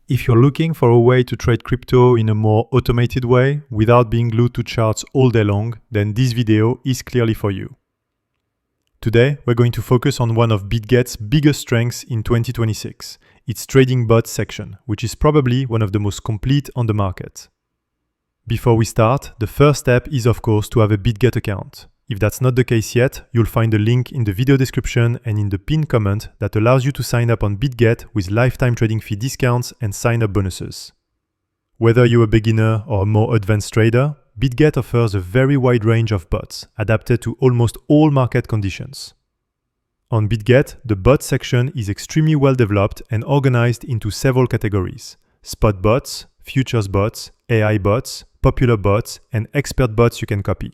If you're looking for a way to trade crypto in a more automated way without being glued to charts all day long, then this video is clearly for you. Today, we're going to focus on one of Bitget's biggest strengths in 2026, its trading bots section, which is probably one of the most complete on the market. Before we start, the first step is of course to have a Bitget account. If that's not the case yet, you'll find a link in the video description and in the pinned comment that allows you to sign up on Bitget with lifetime trading fee discounts and sign-up bonuses. Whether you're a beginner or a more advanced trader, Bitget offers a very wide range of bots adapted to almost all market conditions. On Bitget, the bot section is extremely well developed and organized into several categories: spot bots, futures bots, AI bots, popular bots, and expert bots you can copy.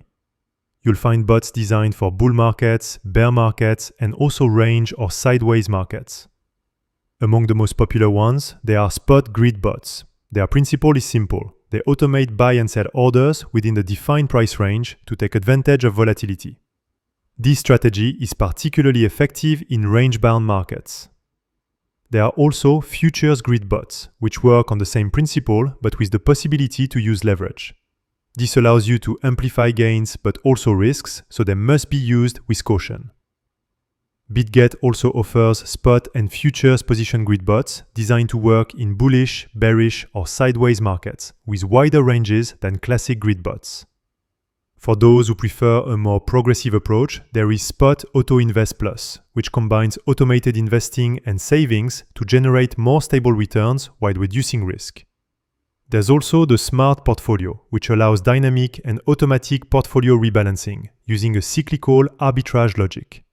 You'll find bots designed for bull markets, bear markets, and also range or sideways markets. Among the most popular ones, there are spot grid bots. Their principle is simple. They automate buy and sell orders within the defined price range to take advantage of volatility. This strategy is particularly effective in range-bound markets. There are also futures grid bots, which work on the same principle but with the possibility to use leverage. This allows you to amplify gains but also risks, so they must be used with caution. Bitget also offers spot and futures position grid bots designed to work in bullish, bearish, or sideways markets with wider ranges than classic grid bots. For those who prefer a more progressive approach, there is Spot Auto Invest Plus, which combines automated investing and savings to generate more stable returns while reducing risk. There's also the Smart Portfolio, which allows dynamic and automatic portfolio rebalancing using a cyclical arbitrage logic.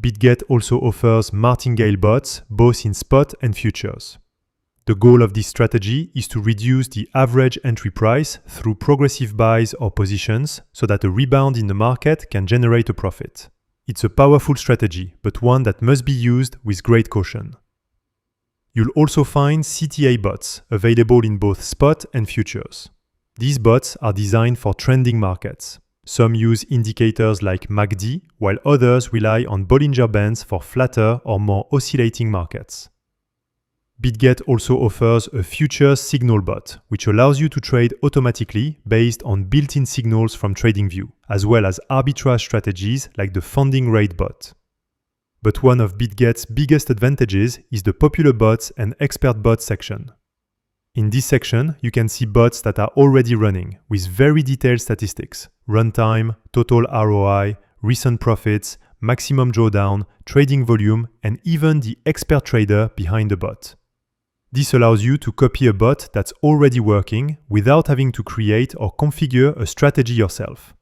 Bitget also offers Martingale bots both in spot and futures. The goal of this strategy is to reduce the average entry price through progressive buys or positions so that a rebound in the market can generate a profit. It's a powerful strategy, but one that must be used with great caution. You'll also find CTA bots available in both spot and futures. These bots are designed for trending markets. Some use indicators like MACD, while others rely on Bollinger Bands for flatter or more oscillating markets. Bitget also offers a futures signal bot, which allows you to trade automatically based on built-in signals from TradingView, as well as arbitrage strategies like the funding rate bot. But one of Bitget's biggest advantages is the popular bots and expert bots section. In this section, you can see bots that are already running with very detailed statistics: runtime, total ROI, recent profits, maximum drawdown, trading volume, and even the expert trader behind the bot. This allows you to copy a bot that's already working without having to create or configure a strategy yourself.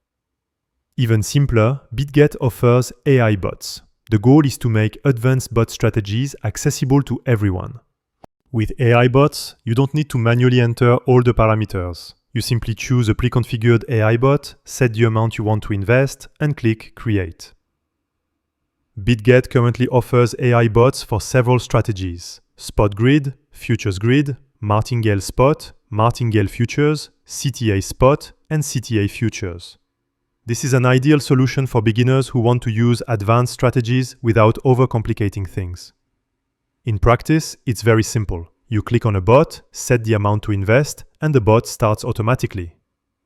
Even simpler, Bitget offers AI bots. The goal is to make advanced bot strategies accessible to everyone. With AI bots, you don't need to manually enter all the parameters. You simply choose a pre-configured AI bot, set the amount you want to invest, and click Create. Bitget currently offers AI bots for several strategies: Spot Grid, Futures Grid, Martingale Spot, Martingale Futures, CTA Spot, and CTA Futures. This is an ideal solution for beginners who want to use advanced strategies without overcomplicating things. In practice, it's very simple. You click on a bot, set the amount to invest, and the bot starts automatically.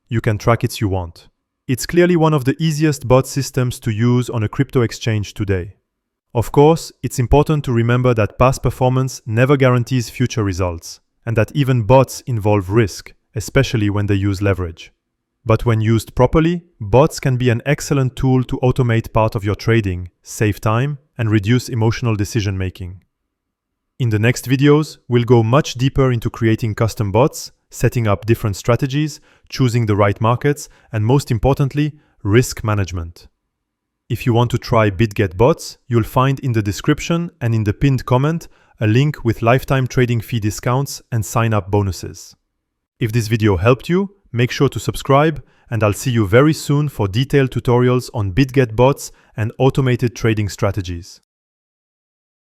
You can track it if you want. It's clearly one of the easiest bot systems to use on a crypto exchange today. Of course, it's important to remember that past performance never guarantees future results, and that even bots involve risk, especially when they use leverage. But when used properly, bots can be an excellent tool to automate part of your trading, save time, and reduce emotional decision-making. In the next videos, we'll go much deeper into creating custom bots, setting up different strategies, choosing the right markets, and most importantly, risk management. If you want to try Bitget bots, you'll find in the description and in the pinned comment a link with lifetime trading fee discounts and sign-up bonuses. If this video helped you, make sure to subscribe, and I'll see you very soon for detailed tutorials on Bitget bots and automated trading strategies.